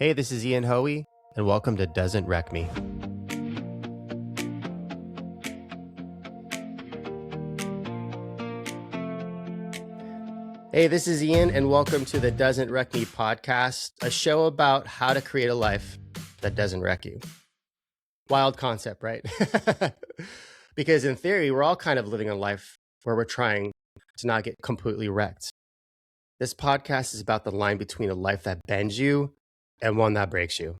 Hey, this is Ian Hoey, and welcome to Doesn't Wreck Me. Hey, this is Ian, and welcome to the Doesn't Wreck Me podcast, a show about how to create a life that doesn't wreck you. Wild concept, right? Because in theory, we're all kind of living a life where we're trying to not get completely wrecked. This podcast is about the line between a life that bends you and one that breaks you.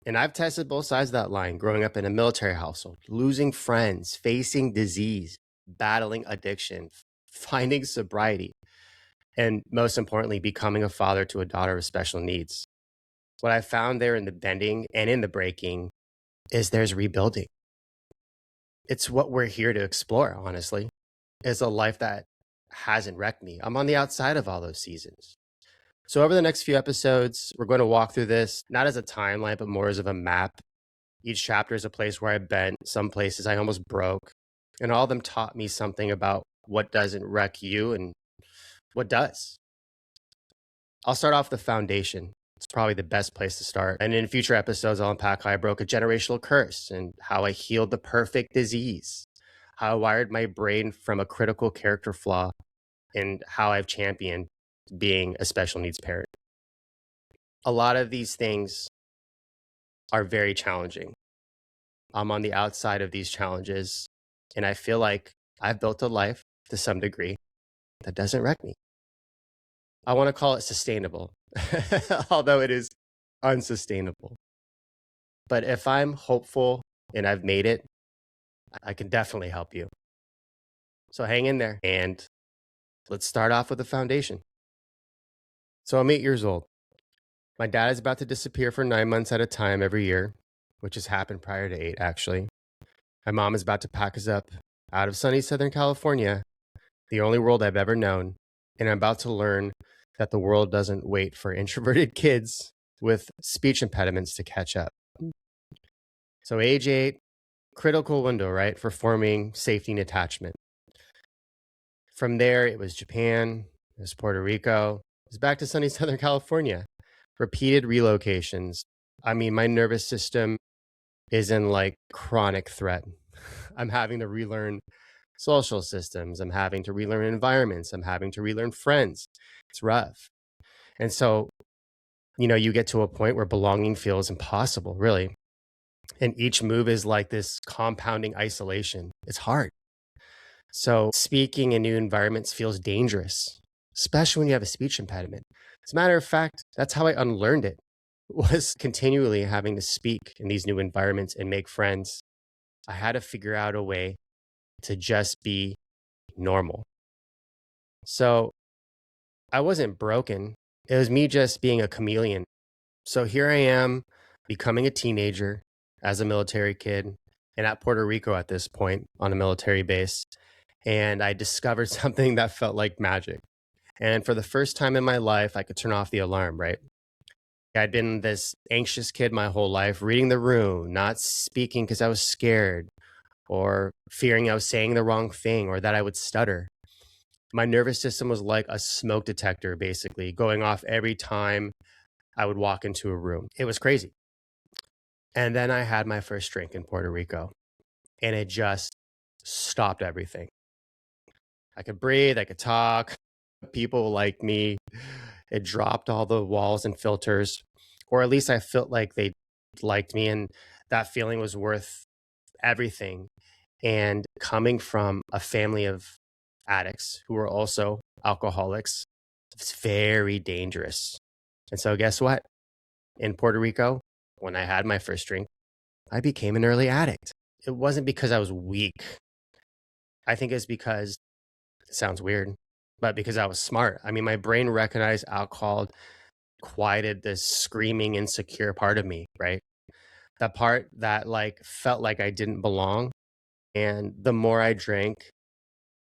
And I've tested both sides of that line, growing up in a military household, losing friends, facing disease, battling addiction, finding sobriety, and most importantly, becoming a father to a daughter with special needs. What I found there in the bending and in the breaking is there's rebuilding. It's what we're here to explore, honestly, is a life that hasn't wrecked me. I'm on the outside of all those seasons. So over the next few episodes, we're going to walk through this, not as a timeline, but more as of a map. Each chapter is a place where I bent, some places I almost broke, and all of them taught me something about what doesn't wreck you and what does. I'll start off with the foundation. It's probably the best place to start. And in future episodes, I'll unpack how I broke a generational curse and how I healed the perfect disease, how I wired my brain from a critical character flaw, and how I've championed being a special needs parent. A lot of these things are very challenging. I'm on the outside of these challenges, and I feel like I've built a life to some degree that doesn't wreck me. I want to call it sustainable, although it is unsustainable. But if I'm hopeful and I've made it, I can definitely help you. So hang in there and let's start off with the foundation. So I'm 8 years old. My dad is about to disappear for 9 months at a time every year, which has happened prior to 8, actually. My mom is about to pack us up out of sunny Southern California, the only world I've ever known, and I'm about to learn that the world doesn't wait for introverted kids with speech impediments to catch up. So age 8, critical window, right, for forming safety and attachment. From there, it was Japan, it was Puerto Rico, it was back to sunny Southern California. Repeated relocations. I mean, my nervous system is in like chronic threat. I'm having to relearn social systems. I'm having to relearn environments. I'm having to relearn friends. It's rough. And so, you get to a point where belonging feels impossible, really. And each move is like this compounding isolation. It's hard. So, speaking in new environments feels dangerous, especially when you have a speech impediment. As a matter of fact, that's how I unlearned it, was continually having to speak in these new environments and make friends. I had to figure out a way to just be normal. So I wasn't broken. It was me just being a chameleon. So here I am becoming a teenager as a military kid and at Puerto Rico at this point on a military base. And I discovered something that felt like magic. And for the first time in my life, I could turn off the alarm, right? I'd been this anxious kid my whole life, reading the room, not speaking because I was scared or fearing I was saying the wrong thing or that I would stutter. My nervous system was like a smoke detector, basically, going off every time I would walk into a room. It was crazy. And then I had my first drink in Puerto Rico, and it just stopped everything. I could breathe, I could talk. People like me. It dropped all the walls and filters, or at least I felt like they liked me, and that feeling was worth everything. And coming from a family of addicts who were also alcoholics, it's very dangerous. And so, guess what? In Puerto Rico, when I had my first drink, I became an early addict. It wasn't because I was weak. I think it's because it sounds weird, but because I was smart. I mean, my brain recognized alcohol quieted this screaming, insecure part of me, right? That part that like felt like I didn't belong. And the more I drank,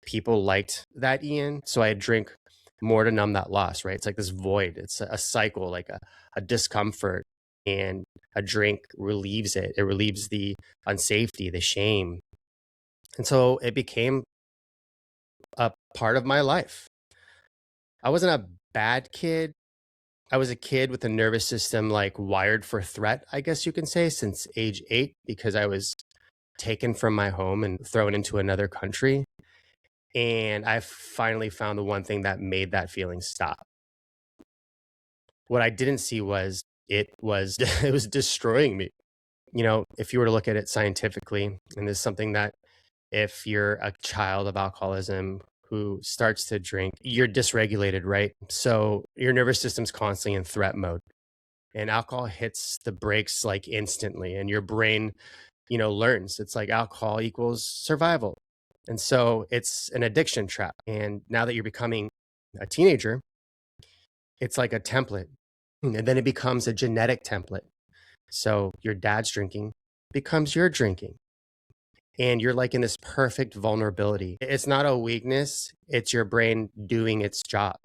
people liked that Ian. So I drink more to numb that loss, right? It's like this void. It's a cycle, like a discomfort. And a drink relieves it. It relieves the unsafety, the shame. And so it became a part of my life. I wasn't a bad kid, I was a kid with a nervous system like wired for threat, I guess you can say, since age 8, because I was taken from my home and thrown into another country. And I finally found the one thing that made that feeling stop. What I didn't see was it was it was destroying me. If you were to look at it scientifically, and this is something that if you're a child of alcoholism who starts to drink, you're dysregulated, right? So your nervous system's constantly in threat mode. And alcohol hits the brakes like instantly, and your brain, learns. It's like alcohol equals survival. And so it's an addiction trap. And now that you're becoming a teenager, it's like a template. And then it becomes a genetic template. So your dad's drinking becomes your drinking. And you're like in this perfect vulnerability. It's not a weakness, it's your brain doing its job,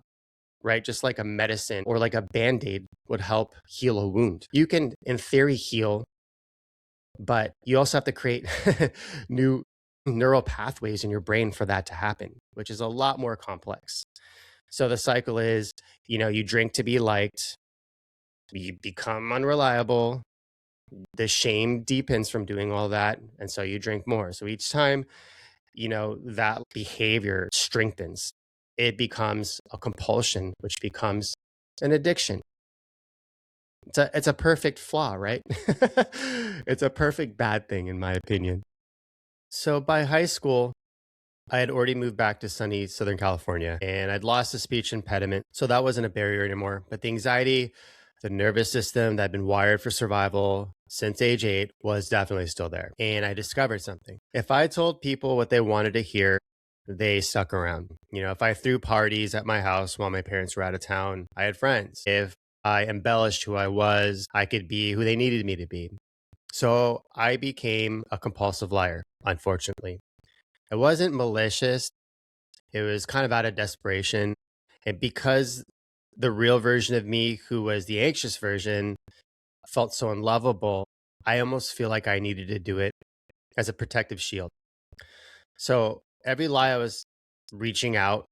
right? Just like a medicine or like a band aid would help heal a wound. You can, in theory, heal, but you also have to create new neural pathways in your brain for that to happen, which is a lot more complex. So the cycle is, you drink to be liked, you become unreliable, the shame deepens from doing all that. And so you drink more. So each time, that behavior strengthens, it becomes a compulsion, which becomes an addiction. It's a perfect flaw, right? It's a perfect bad thing, in my opinion. So by high school, I had already moved back to sunny Southern California and I'd lost the speech impediment. So that wasn't a barrier anymore. But the anxiety, the nervous system that had been wired for survival since age 8 was definitely still there. And I discovered something. If I told people what they wanted to hear, they stuck around. If I threw parties at my house while my parents were out of town, I had friends. If I embellished who I was, I could be who they needed me to be. So I became a compulsive liar, unfortunately. It wasn't malicious. It was kind of out of desperation. And because the real version of me, who was the anxious version, felt so unlovable, I almost feel like I needed to do it as a protective shield. So every lie I was reaching out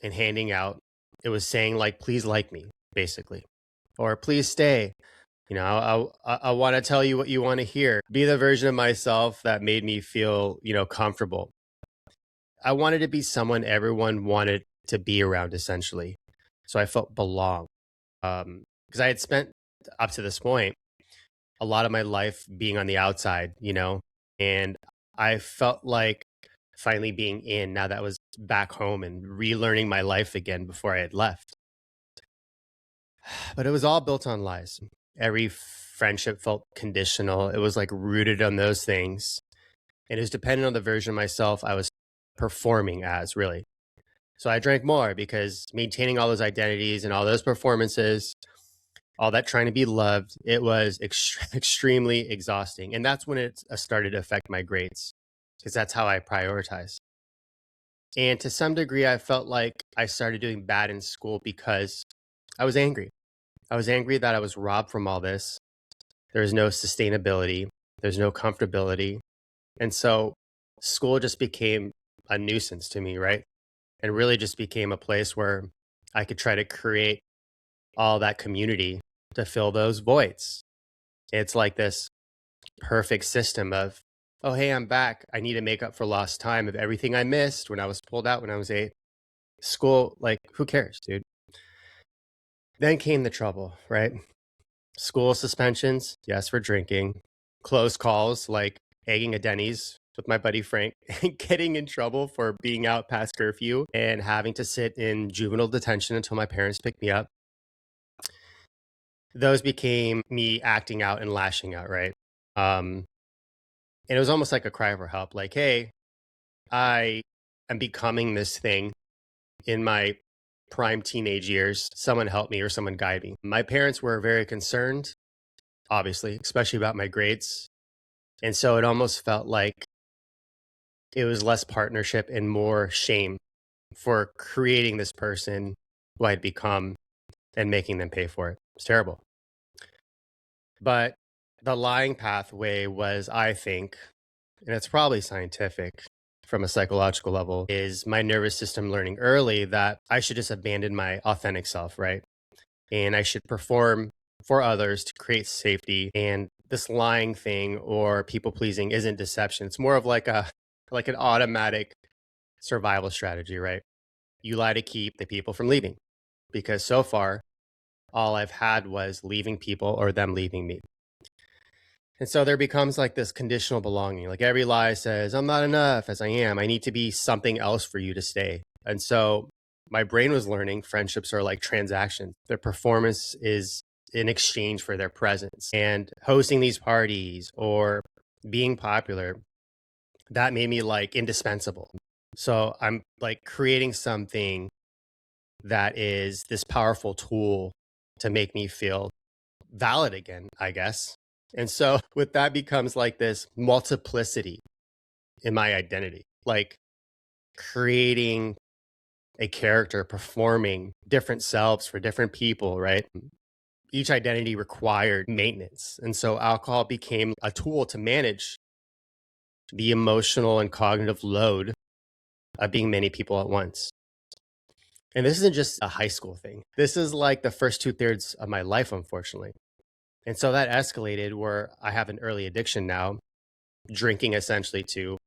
and handing out, it was saying like, please like me, basically, or please stay. I want to tell you what you want to hear. Be the version of myself that made me feel, comfortable. I wanted to be someone everyone wanted to be around, essentially. So I felt belong. Because I had spent up to this point a lot of my life being on the outside, and I felt like finally being in now that I was back home and relearning my life again before I had left. But it was all built on lies. Every friendship felt conditional. It was like rooted on those things. And it was dependent on the version of myself I was performing as, really. So I drank more because maintaining all those identities and all those performances, all that trying to be loved, it was extremely exhausting. And that's when it started to affect my grades because that's how I prioritize. And to some degree, I felt like I started doing bad in school because I was angry. I was angry that I was robbed from all this. There's no sustainability, there's no comfortability. And so school just became a nuisance to me, right? And really just became a place where I could try to create all that community to fill those voids. It's like this perfect system of, oh, hey, I'm back. I need to make up for lost time of everything I missed when I was pulled out when I was 8. School, like, who cares, dude? Then came the trouble, right? School suspensions, yes, for drinking. Close calls, like egging a Denny's with my buddy Frank, and getting in trouble for being out past curfew and having to sit in juvenile detention until my parents picked me up. Those became me acting out and lashing out, right? And it was almost like a cry for help, like, hey, I am becoming this thing in my prime teenage years. Someone help me or someone guide me. My parents were very concerned, obviously, especially about my grades. And so it almost felt like it was less partnership and more shame for creating this person who I'd become and making them pay for it. It's terrible. But the lying pathway was, I think, and it's probably scientific from a psychological level, is my nervous system learning early that I should just abandon my authentic self, right? and I should perform for others to create safety. And this lying thing or people pleasing isn't deception. It's more of like an automatic survival strategy, right? You lie to keep the people from leaving because so far all I've had was leaving people or them leaving me. And so there becomes like this conditional belonging. Like every lie says, I'm not enough as I am. I need to be something else for you to stay. And so my brain was learning friendships are like transactions. Their performance is in exchange for their presence. And hosting these parties or being popular, that made me like indispensable. So I'm like creating something that is this powerful tool to make me feel valid again, I guess. And so with that becomes like this multiplicity in my identity, like creating a character, performing different selves for different people, right? Each identity required maintenance. And so alcohol became a tool to manage the emotional and cognitive load of being many people at once. And this isn't just a high school thing. This is like the first 2/3 of my life, unfortunately. And so that escalated where I have an early addiction now, drinking essentially to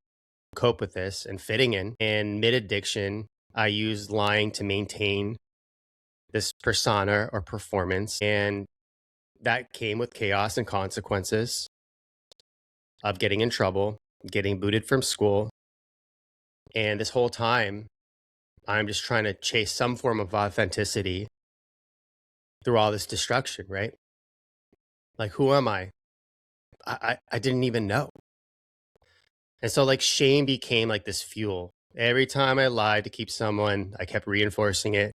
cope with this and fitting in. And mid addiction, I used lying to maintain this persona or performance. And that came with chaos and consequences of getting in trouble, getting booted from school. And this whole time, I'm just trying to chase some form of authenticity through all this destruction, right? Like, who am I? I didn't even know. And so, like, shame became like this fuel. Every time I lied to keep someone, I kept reinforcing it.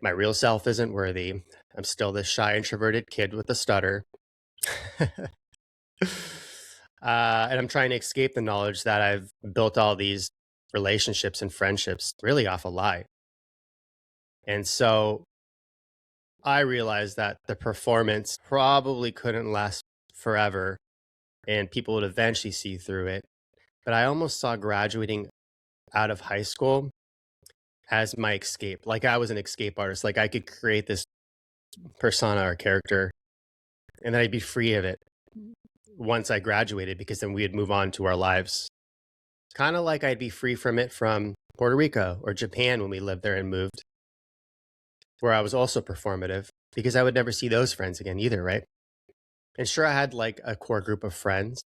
My real self isn't worthy. I'm still this shy, introverted kid with a stutter. And I'm trying to escape the knowledge that I've built all these relationships and friendships really off a lie. And so I realized that the performance probably couldn't last forever and people would eventually see through it. But I almost saw graduating out of high school as my escape. Like I was an escape artist. Like I could create this persona or character and then I'd be free of it once I graduated because then we'd move on to our lives. Kind of like I'd be free from it from Puerto Rico or Japan when we lived there and moved, where I was also performative because I would never see those friends again either, right? And sure, I had like a core group of friends,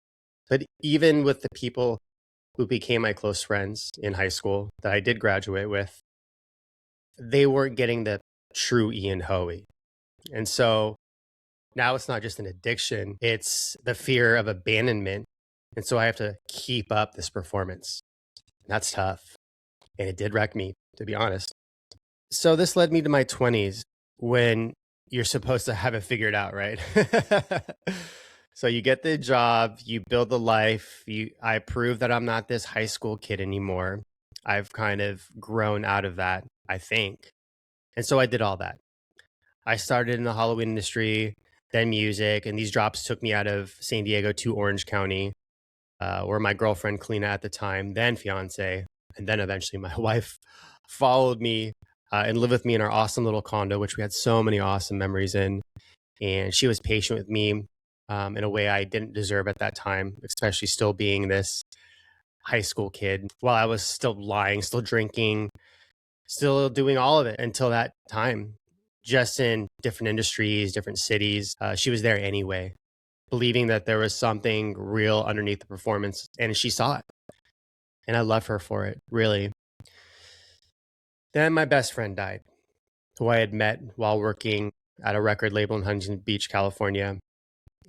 but even with the people who became my close friends in high school that I did graduate with, they weren't getting the true Ian Hoey. And so now it's not just an addiction, it's the fear of abandonment. And so I have to keep up this performance. That's tough. And it did wreck me, to be honest. So this led me to my 20s when you're supposed to have it figured out, right? So you get the job, you build the life, I prove that I'm not this high school kid anymore. I've kind of grown out of that, I think. And so I did all that. I started in the Halloween industry, then music, and these drops took me out of San Diego to Orange County, where my girlfriend, Kalina at the time, then fiance, and then eventually my wife followed me and lived with me in our awesome little condo, which we had so many awesome memories in. And she was patient with me in a way I didn't deserve at that time, especially still being this high school kid while I was still lying, still drinking, still doing all of it until that time, just in different industries, different cities. She was there anyway, believing that there was something real underneath the performance. And she saw it. And I love her for it, really. Then my best friend died, who I had met while working at a record label in Huntington Beach, California.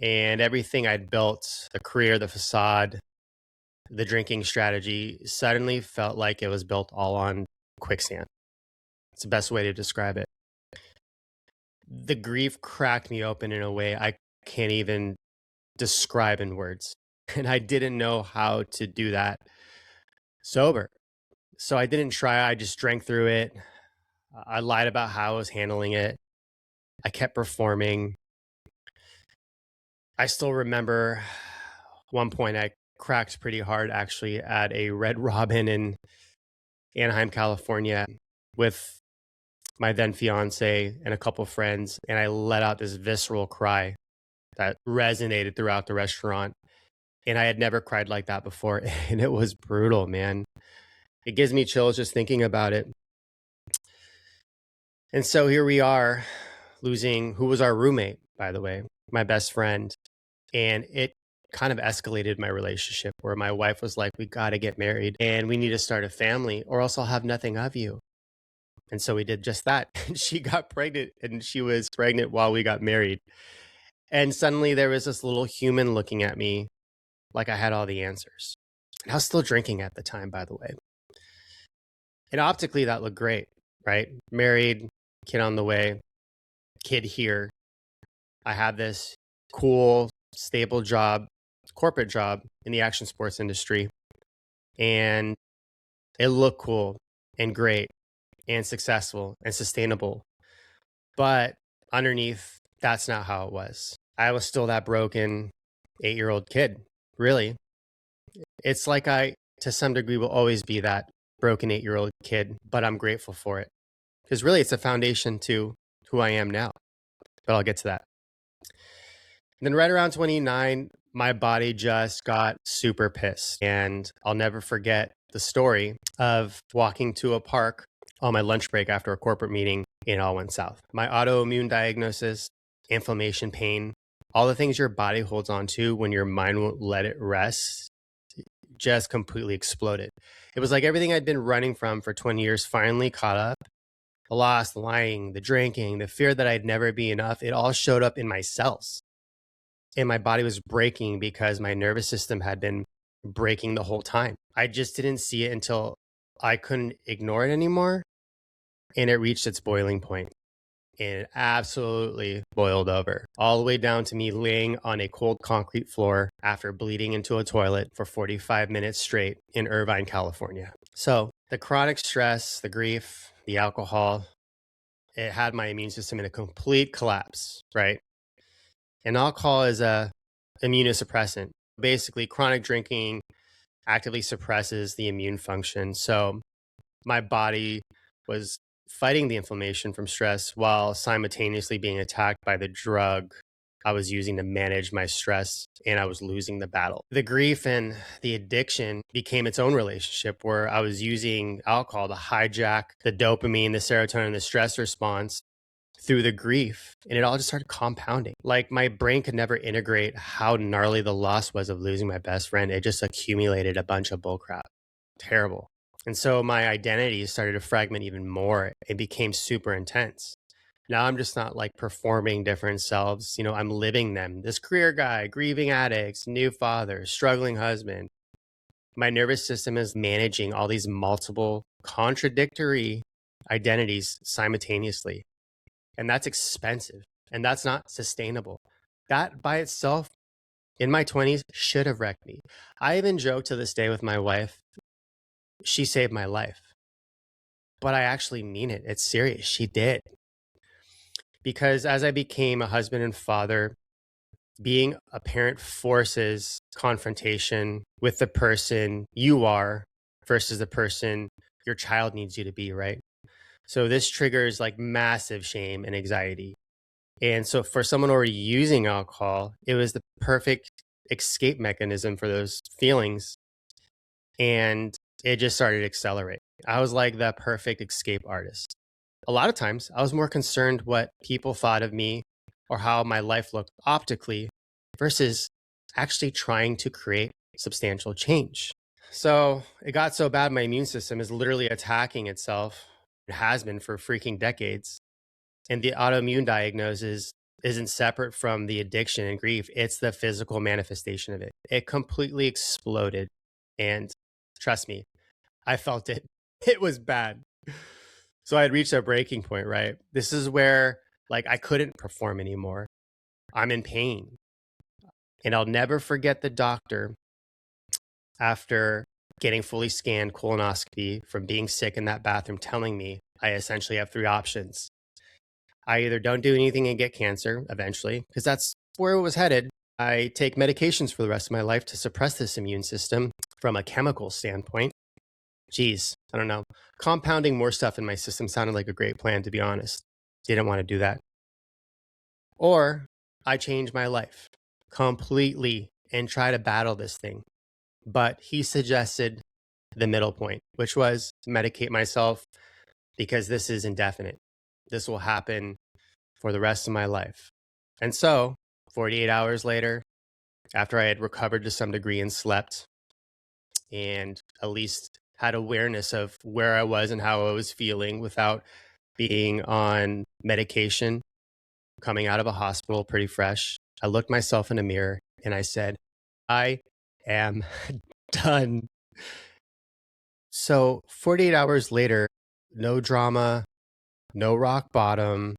And everything I'd built, the career, the facade, the drinking strategy, suddenly felt like it was built all on quicksand. It's the best way to describe it. The grief cracked me open in a way I can't even describe in words. And I didn't know how to do that sober. So I didn't try. I just drank through it. I lied about how I was handling it. I kept performing. I still remember one point I cracked pretty hard actually at a Red Robin in Anaheim, California with my then fiance and a couple friends, and I let out this visceral cry that resonated throughout the restaurant. And I had never cried like that before. And it was brutal, man. It gives me chills just thinking about it. And so here we are losing who was our roommate, by the way, my best friend. And it kind of escalated my relationship where my wife was like, we got to get married and we need to start a family or else I'll have nothing of you. And so we did just that. She got pregnant and she was pregnant while we got married. And suddenly there was this little human looking at me like I had all the answers. And I was still drinking at the time, by the way. And optically, that looked great, right? Married, kid on the way, kid here. I had this cool, stable job, corporate job in the action sports industry. And it looked cool and great and successful and sustainable. But underneath, that's not how it was. I was still that broken 8-year-old kid, really. It's like I, to some degree, will always be that broken 8-year-old kid, but I'm grateful for it. Because really, it's a foundation to who I am now. But I'll get to that. And then right around 29, my body just got super pissed. And I'll never forget the story of walking to a park on my lunch break after a corporate meeting, and it all went south. My autoimmune diagnosis, inflammation, pain, all the things your body holds on to when your mind won't let it rest, just completely exploded. It was like everything I'd been running from for 20 years finally caught up. The loss, the lying, the drinking, the fear that I'd never be enough, it all showed up in my cells. And my body was breaking because my nervous system had been breaking the whole time. I just didn't see it until I couldn't ignore it anymore. And it reached its boiling point. And it absolutely boiled over, all the way down to me laying on a cold concrete floor after bleeding into a toilet for 45 minutes straight in Irvine, California. So the chronic stress, the grief, the alcohol, it had my immune system in a complete collapse, right? And alcohol is a immunosuppressant. Basically, chronic drinking actively suppresses the immune function. So my body was fighting the inflammation from stress while simultaneously being attacked by the drug I was using to manage my stress, and I was losing the battle. The grief and the addiction became its own relationship where I was using alcohol to hijack the dopamine, the serotonin, the stress response through the grief. And it all just started compounding. Like my brain could never integrate how gnarly the loss was of losing my best friend. It just accumulated a bunch of bullcrap. Terrible. And so my identity started to fragment even more. It became super intense. Now I'm just not like performing different selves. You know, I'm living them. This career guy, grieving addicts, new father, struggling husband. My nervous system is managing all these multiple contradictory identities simultaneously. And that's expensive. And that's not sustainable. That by itself in my 20s should have wrecked me. I even joke to this day with my wife, she saved my life. But I actually mean it. It's serious. She did. Because as I became a husband and father, being a parent forces confrontation with the person you are versus the person your child needs you to be, right? So this triggers like massive shame and anxiety. And so for someone already using alcohol, it was the perfect escape mechanism for those feelings. And it just started to accelerate. I was like the perfect escape artist. A lot of times I was more concerned what people thought of me or how my life looked optically versus actually trying to create substantial change. So it got so bad, my immune system is literally attacking itself. It has been for freaking decades. And the autoimmune diagnosis isn't separate from the addiction and grief. It's the physical manifestation of it. It completely exploded. And trust me, I felt it. It was bad. So I had reached a breaking point, right? This is where like I couldn't perform anymore. I'm in pain. And I'll never forget the doctor after getting fully scanned colonoscopy from being sick in that bathroom telling me I essentially have 3 options. I either don't do anything and get cancer eventually, because that's where it was headed. I take medications for the rest of my life to suppress this immune system from a chemical standpoint. Geez, I don't know. Compounding more stuff in my system sounded like a great plan, to be honest. Didn't want to do that. Or I change my life completely and try to battle this thing. But he suggested the middle point, which was medicate myself because this is indefinite. This will happen for the rest of my life. And so, 48 hours later, after I had recovered to some degree and slept, and at least had awareness of where I was and how I was feeling without being on medication, coming out of a hospital pretty fresh, I looked myself in a mirror and I said, I am done. So 48 hours later, no drama, no rock bottom,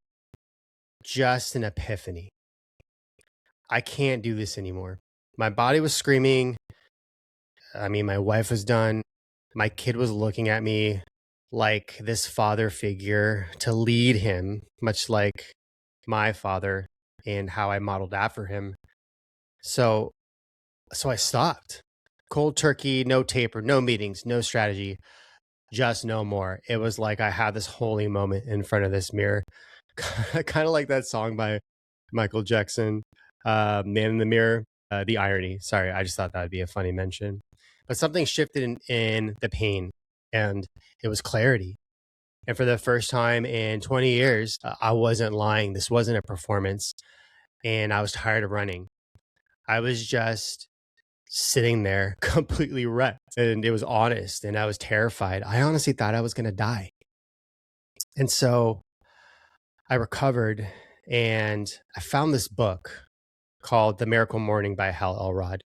just an epiphany. I can't do this anymore. My body was screaming. I mean, my wife was done. My kid was looking at me like this father figure to lead him, much like my father and how I modeled after him. So I stopped. Cold turkey, no taper, no meetings, no strategy, just no more. It was like I had this holy moment in front of this mirror. Kind of like that song by Michael Jackson, Man in the Mirror. The irony. Sorry, I just thought that would be a funny mention. But something shifted in the pain, and it was clarity. And for the first time in 20 years, I wasn't lying. This wasn't a performance. And I was tired of running. I was just sitting there completely wrecked. And it was honest. And I was terrified. I honestly thought I was going to die. And so I recovered and I found this book called The Miracle Morning by Hal Elrod.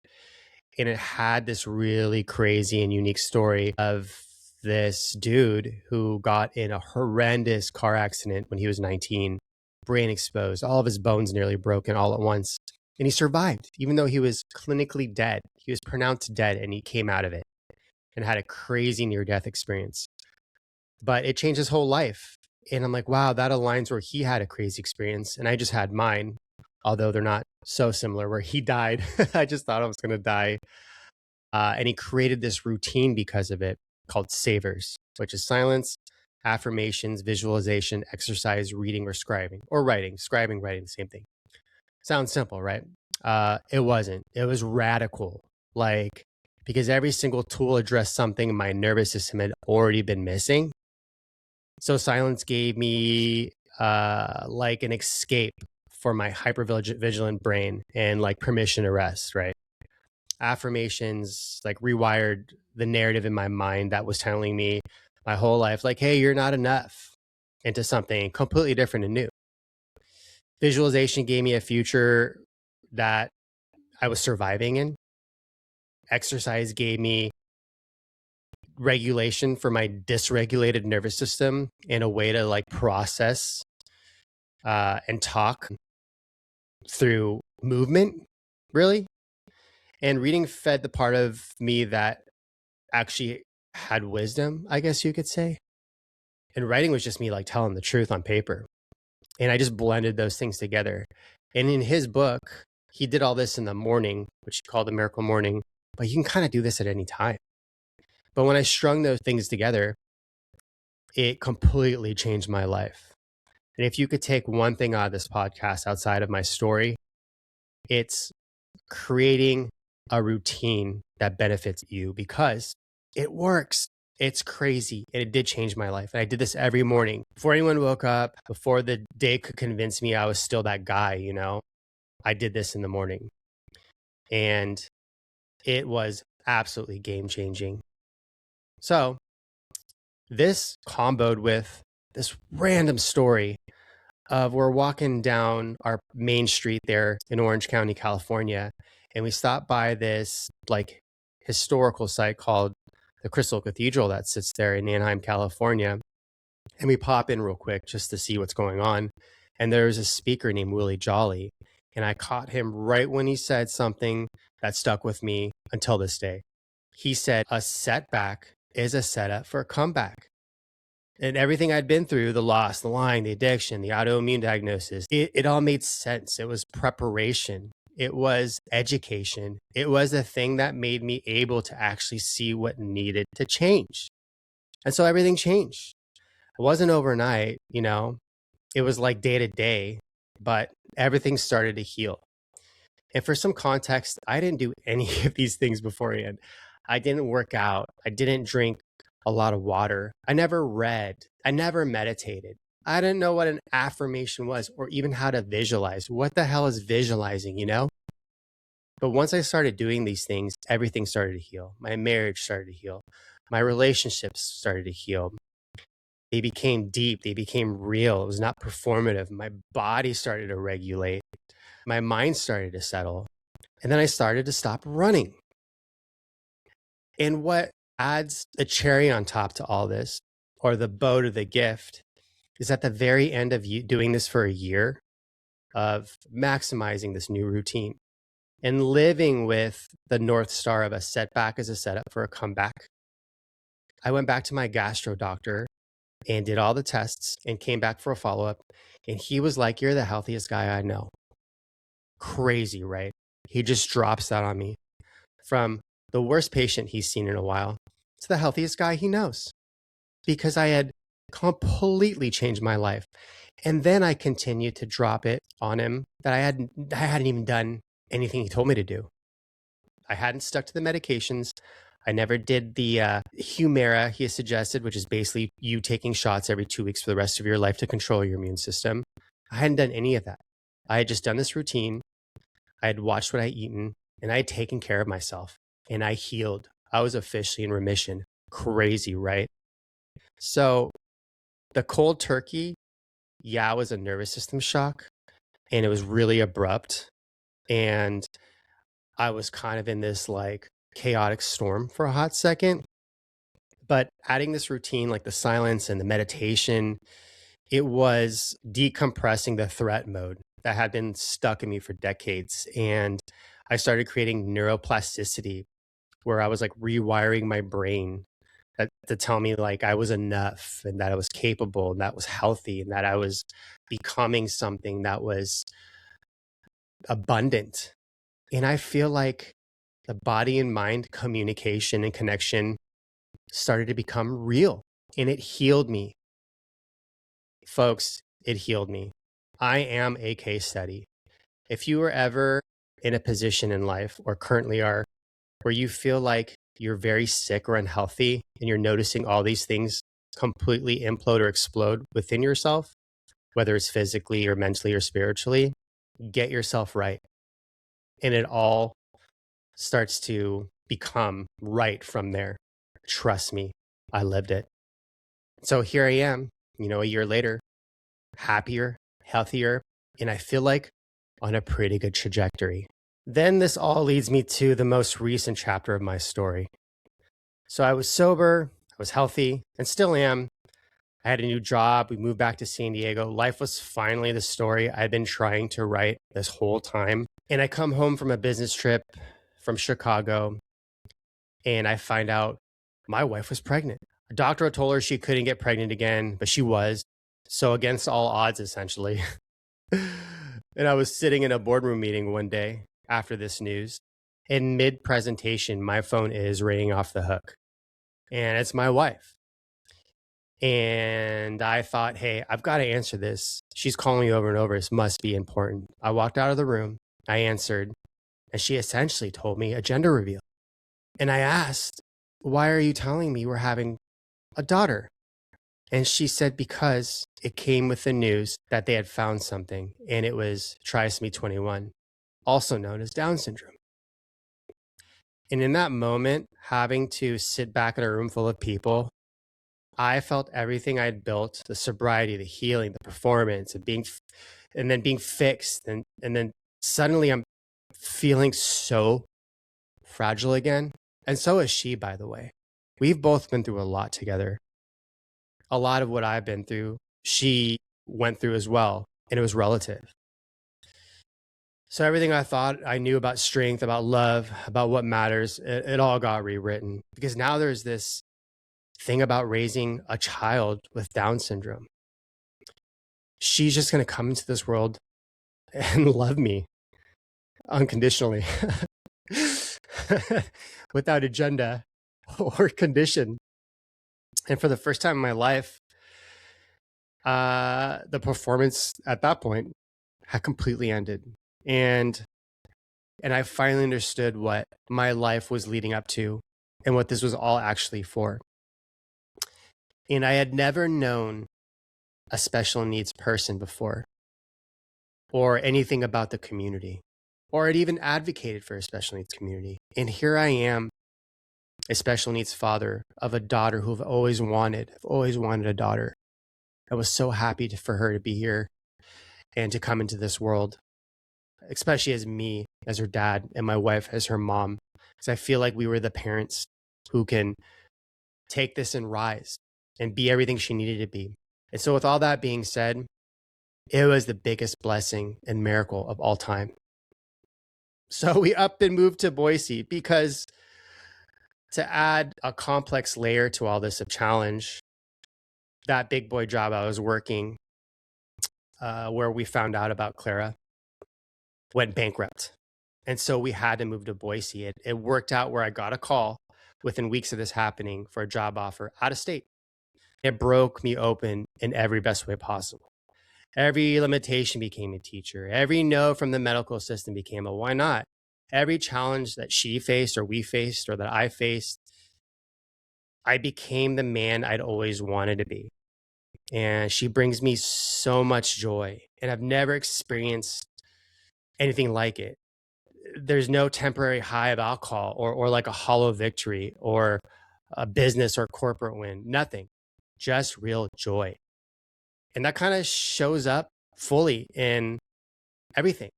And it had this really crazy and unique story of this dude who got in a horrendous car accident when he was 19, brain exposed, all of his bones nearly broken all at once. And he survived, even though he was clinically dead. He was pronounced dead and he came out of it and had a crazy near-death experience. But it changed his whole life. And I'm like, wow, that aligns where he had a crazy experience. And I just had mine, although they're not so similar, where he died. I just thought I was going to die. And he created this routine because of it called Savers, which is silence, affirmations, visualization, exercise, reading, or scribing, or writing. Scribing, writing, the same thing. Sounds simple, right? It wasn't. It was radical. Like, because every single tool addressed something my nervous system had already been missing. So silence gave me like an escape for my hypervigilant brain and like permission to rest, right? Affirmations like rewired the narrative in my mind that was telling me my whole life, like, hey, you're not enough, into something completely different and new. Visualization gave me a future that I was surviving in. Exercise gave me regulation for my dysregulated nervous system and a way to like process and talk through movement, really. And reading fed the part of me that actually had wisdom, I guess you could say. And writing was just me like telling the truth on paper. And I just blended those things together. And in his book, he did all this in the morning, which he called the Miracle Morning, but you can kind of do this at any time. But when I strung those things together, it completely changed my life. And if you could take one thing out of this podcast outside of my story, it's creating a routine that benefits you because it works. It's crazy. And it did change my life. And I did this every morning before anyone woke up, before the day could convince me I was still that guy, you know, I did this in the morning. And it was absolutely game changing. So this comboed with this random story of we're walking down our main street there in Orange County, California, and we stopped by this like historical site called the Crystal Cathedral that sits there in Anaheim, California. And we pop in real quick just to see what's going on. And there's a speaker named Willie Jolly. And I caught him right when he said something that stuck with me until this day. He said, a setback is a setup for a comeback. And everything I'd been through, the loss, the lying, the addiction, the autoimmune diagnosis, it all made sense. It was preparation. It was education. It was the thing that made me able to actually see what needed to change. And so everything changed. It wasn't overnight, it was like day to day, but everything started to heal. And for some context, I didn't do any of these things beforehand. I didn't work out. I didn't drink a lot of water. I never read. I never meditated. I didn't know what an affirmation was or even how to visualize. What the hell is visualizing? But once I started doing these things, everything started to heal. My marriage started to heal. My relationships started to heal. They became deep. They became real. It was not performative. My body started to regulate. My mind started to settle. And then I started to stop running. And what adds a cherry on top to all this, or the bow to the gift, is at the very end of you doing this for a year, of maximizing this new routine and living with the North Star of a setback as a setup for a comeback. I went back to my gastro doctor and did all the tests and came back for a follow-up. And he was like, "You're the healthiest guy I know." Crazy, right? He just drops that on me. From the worst patient he's seen in a while to the healthiest guy he knows, because I had completely changed my life. And then I continued to drop it on him that I hadn't even done anything he told me to do. I hadn't stuck to the medications. I never did the Humira he suggested, which is basically you taking shots every 2 weeks for the rest of your life to control your immune system. I hadn't done any of that. I had just done this routine. I had watched what I'd eaten, and I had taken care of myself, and I healed. I was officially in remission. Crazy, right? So the cold turkey, yeah, it was a nervous system shock, and it was really abrupt. And I was kind of in this like chaotic storm for a hot second. But adding this routine, like the silence and the meditation, it was decompressing the threat mode that had been stuck in me for decades. And I started creating neuroplasticity, where I was like rewiring my brain to tell me like I was enough and that I was capable and that was healthy and that I was becoming something that was abundant. And I feel like the body and mind communication and connection started to become real, and it healed me. Folks, it healed me. I am a case study. If you were ever in a position in life, or currently are, where you feel like you're very sick or unhealthy and you're noticing all these things completely implode or explode within yourself, whether it's physically or mentally or spiritually, get yourself right. And it all starts to become right from there. Trust me, I lived it. So here I am, a year later, happier, healthier, and I feel like on a pretty good trajectory. Then this all leads me to the most recent chapter of my story. So I was sober, I was healthy, and still am. I had a new job. We moved back to San Diego. Life was finally the story I'd been trying to write this whole time. And I come home from a business trip from Chicago, and I find out my wife was pregnant. A doctor told her she couldn't get pregnant again, but she was. So against all odds, essentially. And I was sitting in a boardroom meeting one day after this news. In mid-presentation, my phone is ringing off the hook. And it's my wife. And I thought, hey, I've got to answer this. She's calling me over and over. This must be important. I walked out of the room. I answered. And she essentially told me a gender reveal. And I asked, why are you telling me we're having a daughter? And she said, because it came with the news that they had found something, and it was trisomy 21, also known as Down syndrome. And in that moment, having to sit back in a room full of people, I felt everything I'd built, the sobriety, the healing, the performance, and then being fixed. And then suddenly I'm feeling so fragile again. And so is she, by the way. We've both been through a lot together. A lot of what I've been through, she went through as well, and it was relative. So everything I thought I knew about strength, about love, about what matters, it all got rewritten, because now there's this thing about raising a child with Down syndrome. She's just going to come into this world and love me unconditionally without agenda or condition. And for the first time in my life, the performance at that point had completely ended. And I finally understood what my life was leading up to and what this was all actually for. And I had never known a special needs person before, or anything about the community, or had even advocated for a special needs community. And here I am, a special needs father of a daughter who I've always wanted. I've always wanted a daughter. I was so happy for her to be here and to come into this world, especially as me, as her dad, and my wife as her mom, because I feel like we were the parents who can take this and rise and be everything she needed to be. And so with all that being said, it was the biggest blessing and miracle of all time. So we up and moved to Boise because, to add a complex layer to all this, a challenge, that big boy job I was working, where we found out about Clara, went bankrupt. And so we had to move to Boise. It worked out where I got a call within weeks of this happening for a job offer out of state. It broke me open in every best way possible. Every limitation became a teacher. Every no from the medical system became a why not. Every challenge that she faced or we faced or that I faced, I became the man I'd always wanted to be. And she brings me so much joy. And I've never experienced anything like it. There's no temporary high of alcohol or like a hollow victory or a business or corporate win. Nothing. Just real joy. And that kind of shows up fully in everything.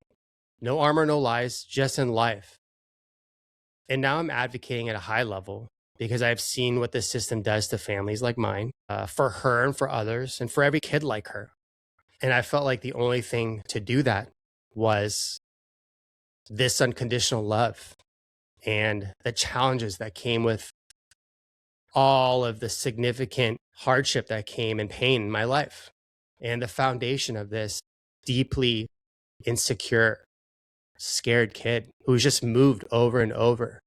No armor, no lies, just in life. And now I'm advocating at a high level because I've seen what this system does to families like mine, for her and for others, and for every kid like her. And I felt like the only thing to do that was this unconditional love and the challenges that came with all of the significant hardship that came and pain in my life. And the foundation of this deeply insecure, scared kid who's just moved over and over,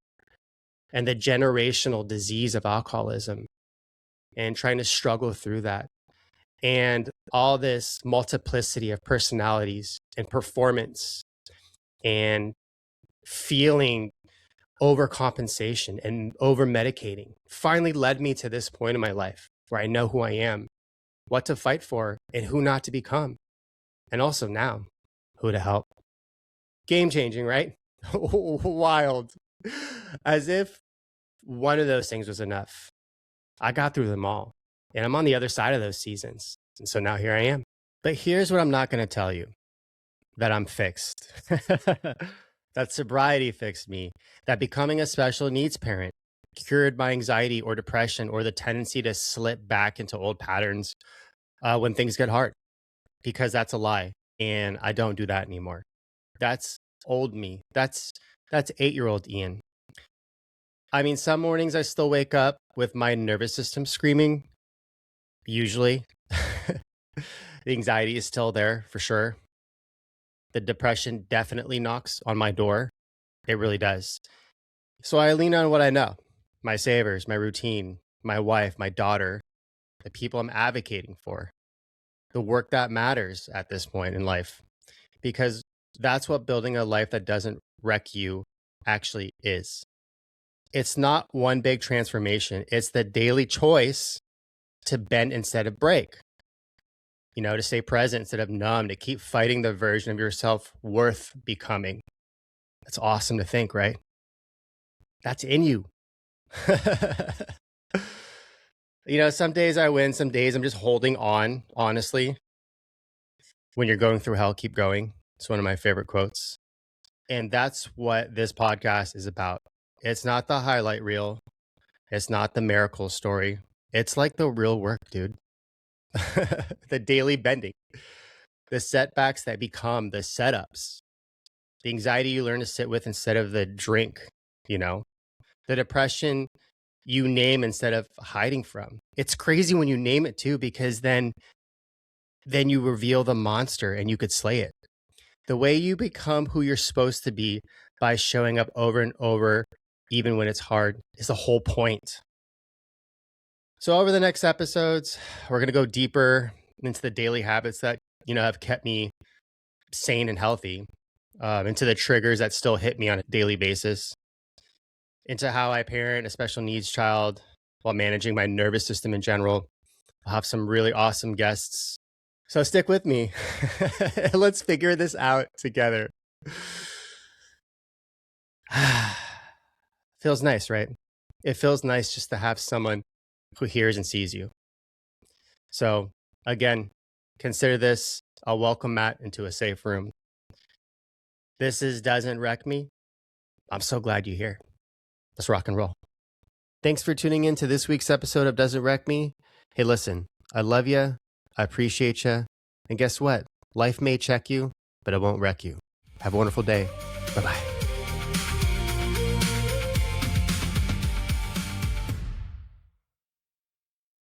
and the generational disease of alcoholism and trying to struggle through that, and all this multiplicity of personalities and performance and feeling overcompensation and over medicating finally led me to this point in my life where I know who I am, what to fight for, and who not to become. And also now, who to help. Game changing, right? Wild. As if one of those things was enough. I got through them all, and I'm on the other side of those seasons. And so now here I am. But here's what I'm not going to tell you: that I'm fixed, that sobriety fixed me, that becoming a special needs parent cured my anxiety or depression or the tendency to slip back into old patterns when things get hard, because that's a lie. And I don't do that anymore. That's old me. That's 8-year-old Ian. I mean, some mornings I still wake up with my nervous system screaming, usually. The anxiety is still there for sure. The depression definitely knocks on my door. It really does. So I lean on what I know: my savers, my routine, my wife, my daughter, the people I'm advocating for, the work that matters at this point in life, because that's what building a life that doesn't wreck you actually is. It's not one big transformation. It's the daily choice to bend instead of break, to stay present instead of numb, to keep fighting the version of yourself worth becoming. That's awesome to think, right? That's in you. Some days I win, some days I'm just holding on, honestly. When you're going through hell, keep going. It's one of my favorite quotes. And that's what this podcast is about. It's not the highlight reel. It's not the miracle story. It's like the real work, dude. The daily bending, the setbacks that become the setups, the anxiety you learn to sit with instead of the drink, the depression you name instead of hiding from. It's crazy when you name it too, because then you reveal the monster and you could slay it. The way you become who you're supposed to be by showing up over and over, even when it's hard, is the whole point. So over the next episodes, we're going to go deeper into the daily habits that, have kept me sane and healthy, into the triggers that still hit me on a daily basis, into how I parent a special needs child while managing my nervous system in general. I'll have some really awesome guests. So stick with me. Let's figure this out together. Feels nice, right? It feels nice just to have someone who hears and sees you. So again, consider this a welcome mat into a safe room. This is Doesn't Wreck Me. I'm so glad you're here. Let's rock and roll. Thanks for tuning in to this week's episode of Doesn't Wreck Me. Hey, listen, I love you. I appreciate you. And guess what? Life may check you, but it won't wreck you. Have a wonderful day. Bye-bye.